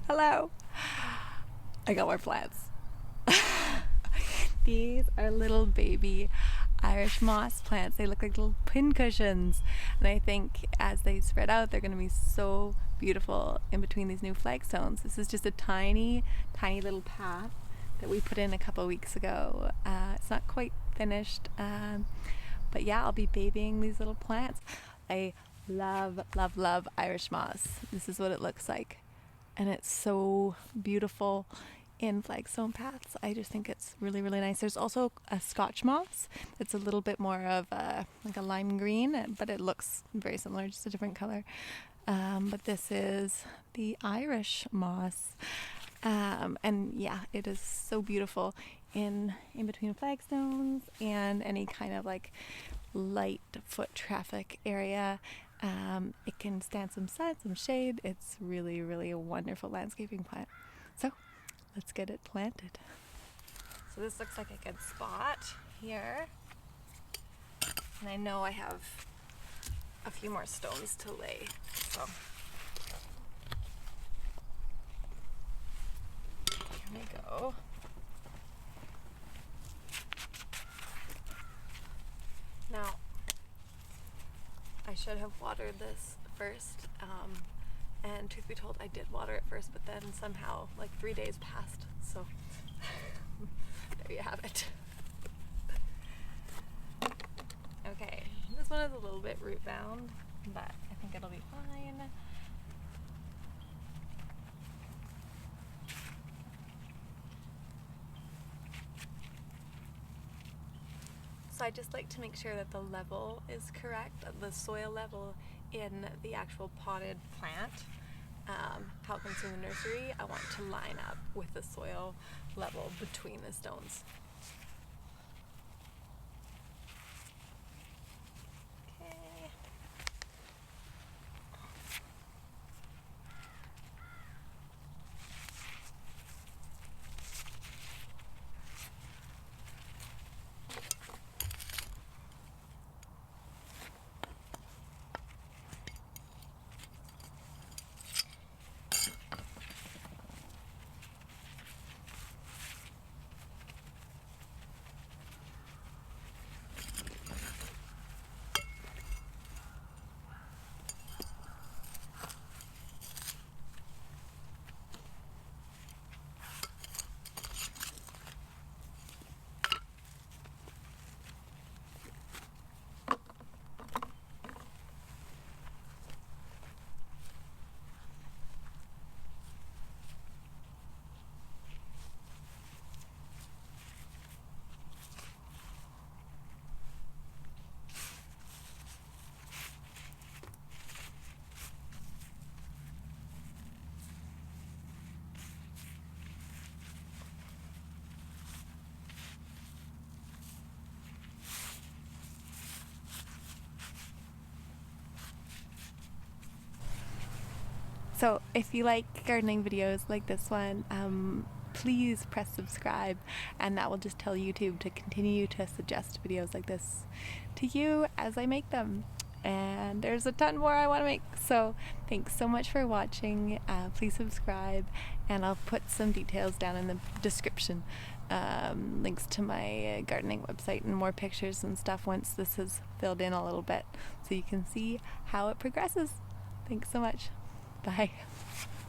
Hello. I got more plants. These are little baby Irish moss plants. They look like little pincushions. And I think as they spread out, they're going to be so beautiful in between these new flagstones. This is just a tiny, tiny little path that we put in a couple weeks ago. It's not quite finished, but yeah, I'll be babying these little plants. I love, love, love Irish moss. This is what it looks like. And it's so beautiful in flagstone paths. I just think it's really, really nice. There's also a Scotch moss. It's a little bit more of like a lime green, but it looks very similar, just a different color. But this is the Irish moss. And yeah, it is so beautiful in between flagstones and any kind of like light foot traffic area. It can stand some sun, some shade. It's really, really a wonderful landscaping plant. So let's get it planted. So this looks like a good spot here. And I know I have a few more stones to lay. So here we go. Now, I should have watered this first, and truth be told, I did water it first, but then somehow like 3 days passed, so there you have it. Okay, this one is a little bit root bound, but I think it'll be fine. So I just like to make sure that the level is correct, the soil level in the actual potted plant. How it comes in the nursery, I want to line up with the soil level between the stones. Okay. So if you like gardening videos like this one, please press subscribe, and that will just tell YouTube to continue to suggest videos like this to you as I make them. And there's a ton more I want to make, so thanks so much for watching. Please subscribe, and I'll put some details down in the description, links to my gardening website and more pictures and stuff once this is filled in a little bit, so you can see how it progresses. Thanks so much. Bye.